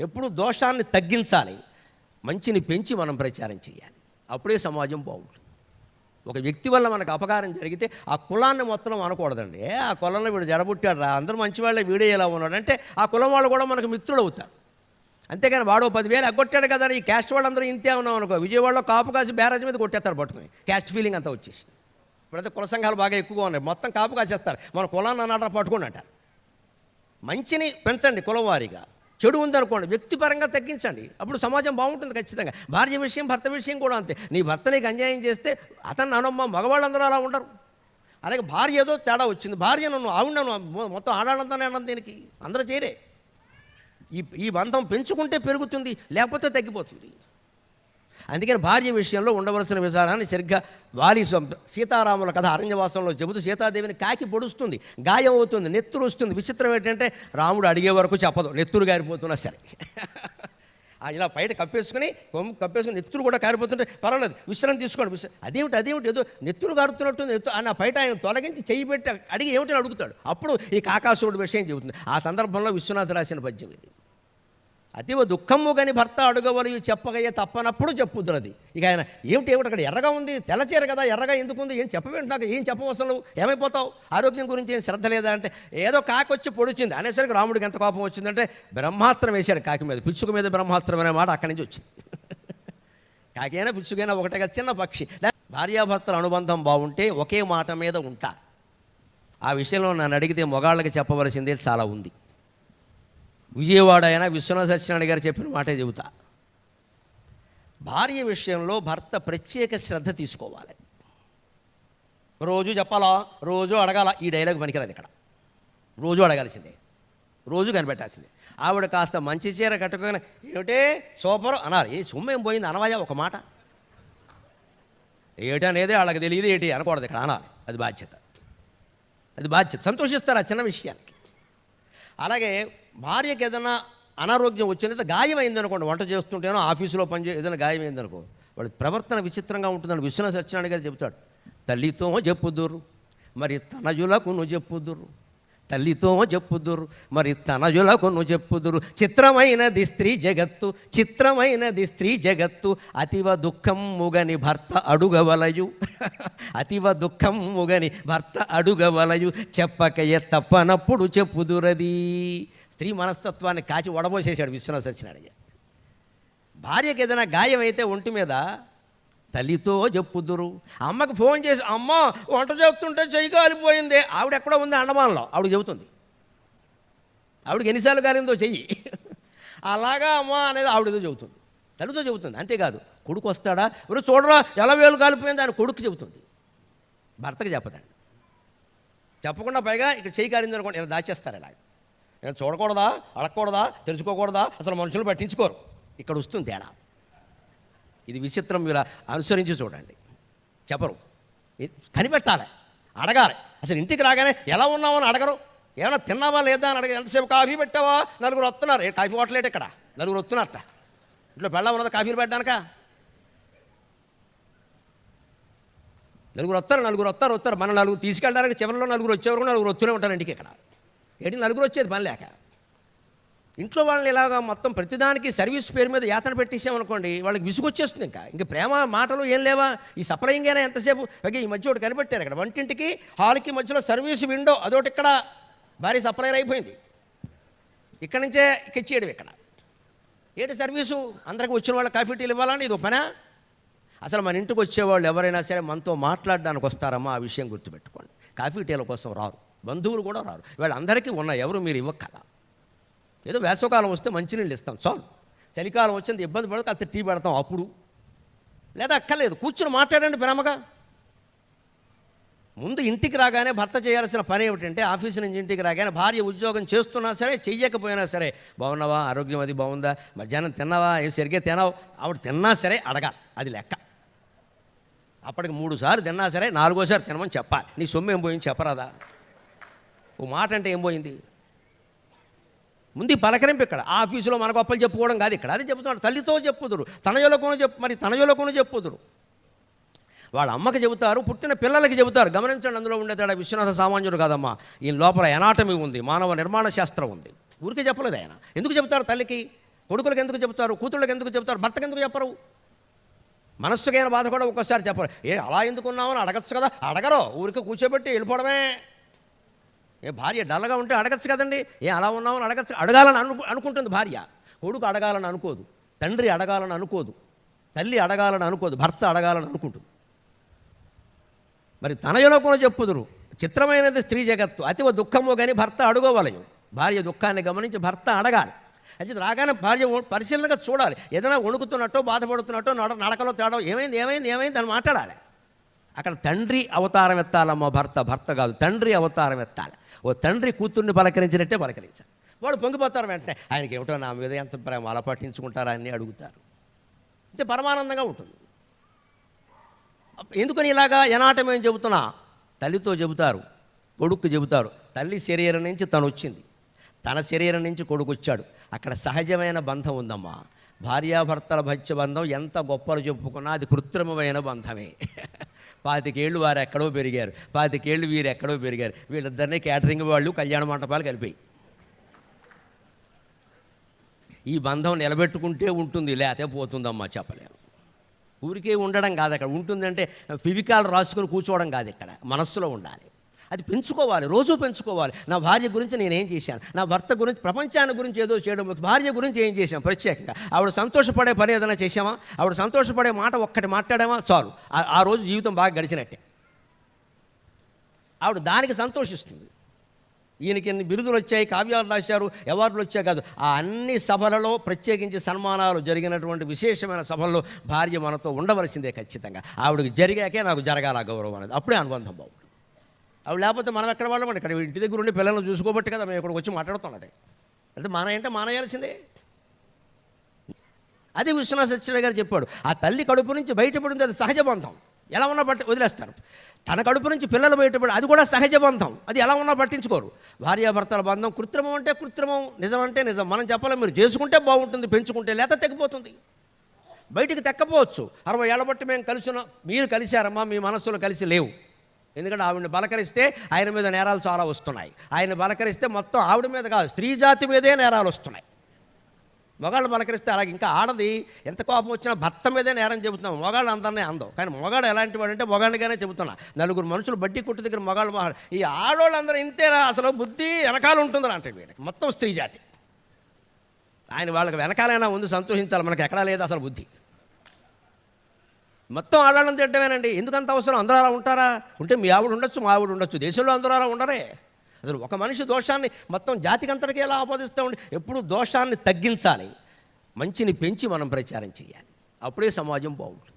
ఎప్పుడు దోషాన్ని తగ్గించాలి, మంచిని పెంచి మనం ప్రచారం చేయాలి. అప్పుడే సమాజం బాగుంటుంది. ఒక వ్యక్తి వల్ల మనకు అపకారం జరిగితే ఆ కులాన్ని మొత్తం అనకూడదండి. ఆ కులంలో వీడు జడబుట్టాడు రా, అందరూ మంచి వాళ్ళే, వీడే ఎలా ఉన్నాడు అంటే ఆ కులం వాళ్ళు కూడా మనకు మిత్రులు అవుతారు. అంతేగాని వాడు 10,000 ఎగ్గొట్టాడు కదా, ఈ క్యాస్ట్ వాళ్ళందరూ ఇంతే ఉన్నాం అనుకో, విజయవాడలో కాపు కాసి బ్యారేజ్ మీద కొట్టేస్తారు పట్టుకుని, క్యాస్ట్ ఫీలింగ్ అంతా వచ్చేసి. ఇప్పుడైతే కుల సంఘాలు బాగా ఎక్కువగా ఉన్నాయి, మొత్తం కాపు కాసేస్తారు, మన కులాన్ని అన్నట్టు పట్టుకుని అంటారు. మంచిని పెంచండి కులం వారీగా, చెడు ఉందనుకోండి వ్యక్తిపరంగా తగ్గించండి, అప్పుడు సమాజం బాగుంటుంది ఖచ్చితంగా. భార్య విషయం భర్త విషయం కూడా అంతే. నీ భర్త నీకు అన్యాయం చేస్తే అతను అనమ్మ, మగవాళ్ళందరూ అలా ఉండరు. అలాగే భార్య ఏదో తేడా వచ్చింది, భార్య నన్ను ఆవిడను మొత్తం ఆడాలంతానే అన్నం, దీనికి అందరూ చేరే. ఈ బంధం పెంచుకుంటే పెరుగుతుంది, లేకపోతే తగ్గిపోతుంది. అందుకని భార్య విషయంలో ఉండవలసిన విధానాన్ని సరిగ్గా వాలి సీతారాముల కథ అరణ్యవాసంలో చెబుతూ సీతాదేవిని కాకి పొడుస్తుంది, గాయం అవుతుంది, నెత్తురు వస్తుంది. విచిత్రం ఏంటంటే రాముడు అడిగే వరకు చెప్పదు, నెత్తురు గారిపోతున్నా సరే ఇలా బయట కప్పేసుకుని నెత్తురు కూడా కారిపోతుంటే పర్వాలేదు, విశ్రాంతి తీసుకోండి. అదేమిటి ఏదో నెత్తురు కారుతున్నట్టుంది, ఆ బయట ఆయన తొలగించి చెయ్యి పెట్టి అడిగి ఏమిటని అడుగుతాడు. అప్పుడు ఈ కాకాసురుడు విషయం చెబుతుంది. ఆ సందర్భంలో విశ్వనాథ రాసిన పద్యం ఇది. అతివ దుఃఖము కాని భర్త అడుగవలయు చెప్పగయ్యే తప్పనప్పుడు చెప్పుద్దురది. ఇక ఆయన ఏమిటి అక్కడ ఎర్రగా ఉంది, తెల్లచీర కదా, ఎర్రగా ఎందుకుంది, ఏం చెప్పవేంటి, నాకు ఏం చెప్పవసలు, ఏమైపోతావు, ఆరోగ్యం గురించి ఏం శ్రద్ధ లేదా అంటే ఏదో కాకి వచ్చి పొడిచింది అనేసరికి రాముడికి ఎంత కోపం వచ్చిందంటే బ్రహ్మాస్త్రం వేశాడు కాకి మీద. పిచ్చుక మీద బ్రహ్మాస్త్రం అనే మాట అక్కడి నుంచి వచ్చింది. కాకి అయినా పిచ్చుకైనా ఒకటే కదా, చిన్న పక్షి. భార్యాభర్తల అనుబంధం బాగుంటే ఒకే మాట మీద ఉంటారు. ఆ విషయంలో నన్ను అడిగితే మొగాళ్ళకి చెప్పవలసిందే చాలా ఉంది. విజయవాడ అయినా విశ్వనాథ సత్యనారాయణ గారు చెప్పిన మాటే చెబుతా. భార్య విషయంలో భర్త ప్రత్యేక శ్రద్ధ తీసుకోవాలి. రోజు చెప్పాలా, రోజు అడగాల, ఈ డైలాగ్ పనికిరాదు ఇక్కడ. రోజు అడగాల్సిందే, రోజు కనిపెట్టాల్సిందే. ఆవిడ కాస్త మంచి చీర కట్టుకొని ఏమిటే సూపర్ అనాలి. ఏ సొమ్మేం పోయింది అనవాయా ఒక మాట, ఏమిటి అనేది వాళ్ళకి తెలియదు, ఏంటి అనకూడదు ఇక్కడ, అనాలి. అది బాధ్యత. సంతోషిస్తారు ఆ చిన్న విషయానికి. అలాగే భార్యకి ఏదైనా అనారోగ్యం వచ్చినది, గాయం అయిందనుకోండి, వంట చేస్తుంటేనో ఆఫీసులో ఏదైనా గాయం అయిందనుకో, వాడి ప్రవర్తన విచిత్రంగా ఉంటుందని విశ్వనాథ సత్యనారాయణ గారు చెబుతాడు. తల్లితో చెప్పుదురు మరి తనయులకు నువ్వు చెప్పుదురు, తల్లితో చెప్పుదురు మరి తనయులకు నువ్వు చెప్పుదురు, చిత్రమైనది స్త్రీ జగత్తు అతివ దుఃఖం ముగని భర్త అడుగవలయు అతివ దుఃఖం ముగని భర్త అడుగవలయు చెప్పకయ్య తప్పనప్పుడు చెప్పుదురది. స్త్రీ మనస్తత్వాన్ని కాచి వడబోసేశాడు విశ్వనాథ సత్యనారాయణ. భార్యకి ఏదైనా గాయం అయితే ఒంటి మీద తల్లితో చెప్పుదురు. అమ్మకి ఫోన్ చేసి అమ్మ వంట చెప్తుంటే చెయ్యి కాలిపోయింది, ఆవిడ ఎక్కడో ఉంది అండమాన్లో, ఆవిడ చెబుతుంది. ఆవిడకి ఎన్నిసార్లు కాలిందో చెయ్యి, అలాగా అమ్మ అనేది ఆవిడేదో చెబుతుంది, తల్లితో చెబుతుంది. అంతేకాదు కొడుకు వస్తాడా, ఎవరు చూడరా ఎలా వేలు కాలిపోయింది అని కొడుకు చెబుతుంది, భర్తకి చెప్పదండి. చెప్పకుండా పైగా ఇక్కడ చెయ్యి కాలింది అనుకోండి, ఇలా దాచేస్తారు. ఇలా చూడకూడదా, అడగకూడదా, తెలుసుకోకూడదా, అసలు మనుషులు పట్టించుకోరు. ఇక్కడ వస్తుంది తేడా. ఇది విచిత్రం, మీరు అనుసరించి చూడండి. చెప్పరు, కనిపెట్టాలి, అడగాలి. అసలు ఇంటికి రాగానే ఎలా ఉన్నామని అడగరు, ఏమైనా తిన్నావా లేదా అని అడగ. ఎంతసేపు కాఫీ పెట్టావా, నలుగురు వస్తున్నారు, కాఫీ హోటలేట్ ఇక్కడ, నలుగురు వస్తున్నారట, ఇంట్లో పెళ్ళ ఉన్నది కాఫీలు పెట్టడానిక, నలుగురు వస్తారు. మన నలుగురు తీసుకెళ్ళడానికి చివరిలో నలుగురు వచ్చేవరకు నలుగురు వస్తూనే ఉంటారు ఇంటికి. ఇక్కడ ఏంటి నలుగురు వచ్చేది పని లేక. ఇంట్లో వాళ్ళని ఇలాగా మొత్తం ప్రతిదానికి సర్వీస్ పేరు మీద యాతన పెట్టేసామనుకోండి, వాళ్ళకి విసుగొచ్చేస్తుంది. ఇంకా ప్రేమ మాటలు ఏం లేవా, ఈ సప్లయింగైనా ఎంతసేపు. అలాగే ఈ మధ్య ఒకటి కనిపెట్టారు, ఇక్కడ వంటింటికి హాల్కి మధ్యలో సర్వీస్ విండో, అదొకటి ఇక్కడ భారీ సప్లైర్ అయిపోయింది. ఇక్కడి నుంచే కిచ్చేయడం. ఇక్కడ ఏంటి సర్వీసు, అందరికి వచ్చిన వాళ్ళకి కాఫీ టీలు ఇవ్వాలని ఇది పనా? అసలు మన ఇంటికి వచ్చేవాళ్ళు ఎవరైనా సరే మనతో మాట్లాడడానికి వస్తారమ్మా, ఆ విషయం గుర్తుపెట్టుకోండి. కాఫీ టీల కోసం రారు, బంధువులు కూడా రారు. వీళ్ళందరికీ ఉన్నాయి, ఎవరు మీరు ఇవ్వక్కల. ఏదో వేసవకాలం వస్తే మంచినీళ్ళు ఇస్తాం చాలు, చలికాలం వచ్చింది ఇబ్బంది పడదు, కాస్త టీ పెడతాం అప్పుడు, లేదా అక్కర్లేదు, కూర్చొని మాట్లాడండి ప్రేమగా. ముందు ఇంటికి రాగానే భర్త చేయాల్సిన పని ఏమిటంటే, ఆఫీసు నుంచి ఇంటికి రాగానే భార్య ఉద్యోగం చేస్తున్నా సరే చెయ్యకపోయినా సరే, బాగున్నావా, ఆరోగ్యం అది బాగుందా, మధ్యాహ్నం తిన్నావా, ఏం సరిగ్గా తినావు, ఆవిడ తిన్నా సరే అడగాలి, అది లెక్క. అప్పటికి 3 సార్లు తిన్నా సరే 4వసారి తినమని చెప్పాలి. నీ సొమ్ము ఏం పోయింది చెప్పరాదా, ఓ మాట అంటే ఏం పోయింది. ముందు పలకరింపు. ఇక్కడ ఆఫీసులో మన గొప్పలు చెప్పుకోవడం కాదు, ఇక్కడ అది చెబుతున్నాడు. తల్లితో చెప్పుదురు, తనయులకును చెప్పుదురు. వాళ్ళ అమ్మకి చెబుతారు, పుట్టిన పిల్లలకి చెబుతారు. గమనించండి, అందులో ఉండే తేడా. విశ్వనాథ సామాన్యుడు కాదమ్మా, ఈయన లోపల ఎనాటమీ ఉంది, మానవ నిర్మాణ శాస్త్రం ఉంది. ఊరికే చెప్పలేదు ఆయన. ఎందుకు చెబుతారు తల్లికి, కొడుకులకు ఎందుకు చెబుతారు, కూతుళ్ళకి ఎందుకు చెబుతారు, భర్తకు ఎందుకు చెప్పరు? మనస్సుకైన బాధ కూడా ఒక్కోసారి చెప్పరు. అలా ఎందుకున్నామని అడగచ్చు కదా, అడగరు, ఊరికి కూర్చోబెట్టి వెళ్ళిపోవడమే. భార్య డల్గా ఉంటే అడగచ్చు కదండి, అలా ఉన్నామని అడగచ్చు. అడగాలని అనుకుంటుంది భార్య, కొడుకు అడగాలని అనుకోదు, తండ్రి అడగాలని అనుకోదు, తల్లి అడగాలని అనుకోదు, భర్త అడగాలని అనుకుంటుంది. మరి తనయులో కూడా చెప్పుదురు, చిత్రమైనది స్త్రీ జగత్తు, అతివ దుఃఖము కానీ భర్త అడుగోవలయం. భార్య దుఃఖాన్ని గమనించి భర్త అడగాలి. అయితే రాగానే భార్య పరిశీలనగా చూడాలి, ఏదైనా వణుకుతున్నట్టో బాధపడుతున్నట్టో నడకలో తేడా ఏమైంది ఏమైంది ఏమైంది అని మాట్లాడాలి. అక్కడ తండ్రి అవతారం ఎత్తాలమ్మా, భర్త కాదు, తండ్రి అవతారం ఎత్తాలి. ఓ తండ్రి కూతుర్ని పలకరించినట్టే పలకరించాలి. వాడు పొంగిపోతారు వెంటనే, ఆయనకి ఏమిటో నా మీద ఎంత ప్రేమ, అలా పట్టించుకుంటారా అని అడుగుతారు. అయితే పరమానందంగా ఉంటుంది. ఎందుకని ఇలాగా ఎనాటమేం చెబుతున్నా, తల్లితో చెబుతారు, కొడుకు చెబుతారు. తల్లి శరీరం నుంచి తను వచ్చింది, తన శరీరం నుంచి కొడుకు వచ్చాడు. అక్కడ సహజమైన బంధం ఉందమ్మా. భార్యాభర్తల భత్య బంధం ఎంత గొప్పలు చెప్పుకున్నా అది కృత్రిమమైన బంధమే. 25 ఏళ్ళు వారు ఎక్కడో పెరిగారు, 25 ఏళ్ళు వీరు ఎక్కడో పెరిగారు. వీళ్ళిద్దరినీ క్యాటరింగ్ వాళ్ళు కళ్యాణ మంటపాలు కలిపాయి. ఈ బంధం నిలబెట్టుకుంటే ఉంటుంది, లేకపోతే పోతుందమ్మా, చెప్పలేము. ఊరికే ఉండడం కాదు, అక్కడ ఉంటుందంటే ఫివికాల్ రాసుకొని కూర్చోవడం కాదు, ఇక్కడ మనస్సులో ఉండాలి. అది పెంచుకోవాలి, రోజు పెంచుకోవాలి. నా భార్య గురించి నేనేం చేశాను, నా భర్త గురించి, ప్రపంచాన్ని గురించి ఏదో చేయడం, భార్య గురించి ఏం చేశాం ప్రత్యేకంగా. ఆవిడ సంతోషపడే పని ఏదైనా చేసామా, ఆవిడ సంతోషపడే మాట ఒక్కటి మాట్లాడామా చాలు, ఆ రోజు జీవితం బాగా గడిచినట్టే. ఆవిడ దానికి సంతోషిస్తుంది. ఈయనకి ఎన్ని బిరుదులు వచ్చాయి, కావ్యాలు రాశారు, అవార్డులు వచ్చాయి కాదు, ఆ అన్ని సభలలో ప్రత్యేకించి సన్మానాలు జరిగినటువంటి విశేషమైన సభల్లో భార్య మనతో ఉండవలసిందే ఖచ్చితంగా. ఆవిడకి జరిగాకే నాకు జరగాల గౌరవం అనేది, అప్పుడే అనుబంధం బాగుంటుంది. ఆవిడ లేకపోతే మనం ఎక్కడ వాళ్ళమండి, ఇక్కడ ఇంటి దగ్గర ఉండి పిల్లలను చూసుకోబట్టి కదా మేము ఇక్కడికి వచ్చి మాట్లాడుతున్నది. అంటే మానేయాల్సిందే. అదే విశ్వనాథ సత్యనారాయణ గారు చెప్పాడు, ఆ తల్లి కడుపు నుంచి బయటపడింది అది సహజ బంధం, ఎలా ఉన్నా వదిలేస్తారు. తన కడుపు నుంచి పిల్లలు బయటపడి అది కూడా సహజ బంధం, అది ఎలా ఉన్నా పట్టించుకోరు. భార్యాభర్తల బంధం కృత్రిమం అంటే కృత్రిమం, నిజం అంటే నిజం. మనం చెప్పలేం, మీరు చేసుకుంటే బాగుంటుంది, పెంచుకుంటే లేత తెగిపోతుంది. బయటికి తెక్కపోవచ్చు. 60 ఏళ్ళ బట్టి మేము కలిసి మీరు కలిశారమ్మా, మీ మనస్సులో కలిసి లేవు. ఎందుకంటే ఆవిడని బలకరిస్తే ఆయన మీద నేరాలు చాలా వస్తున్నాయి. ఆయన బలకరిస్తే మొత్తం ఆవిడ మీద కాదు, స్త్రీ జాతి మీదే నేరాలు వస్తున్నాయి. మొగాళ్ళు బలకరిస్తే అలాగే. ఇంకా ఆడది ఎంత కోపం వచ్చినా భర్త మీదే నేరం చెబుతున్నాం, మొగాళ్ళు అందరినీ అందం. కానీ మొగాడు ఎలాంటి వాడు అంటే మొగాళ్ళుగానే చెబుతున్నా. 4 మనుషులు బడ్డీ కొట్టు దగ్గర మొగాళ్ళు ఈ ఆడవాళ్ళందరూ ఇంతేనా, అసలు బుద్ధి వెనకాల ఉంటుందని అంటే వీడికి మొత్తం స్త్రీ జాతి. ఆయన వాళ్ళకి వెనకాలైనా ఉంది, సంతోషించాలి, మనకి ఎక్కడా లేదు అసలు బుద్ధి. మొత్తం ఆడాలని తిట్టమేనండి. ఎందుకంత అవసరం? అందరూ అలా ఉంటారా? ఉంటే మీ ఆవిడ ఉండొచ్చు, మా ఆవిడ ఉండొచ్చు, దేశంలో అందరూ అలా ఉండరే. అసలు ఒక మనిషి దోషాన్ని మొత్తం జాతికంతటికి ఎలా ఆపాదిస్తూ ఉండి, ఎప్పుడు దోషాన్ని తగ్గించాలి, మంచిని పెంచి మనం ప్రచారం చేయాలి. అప్పుడే సమాజం బాగుంటుంది.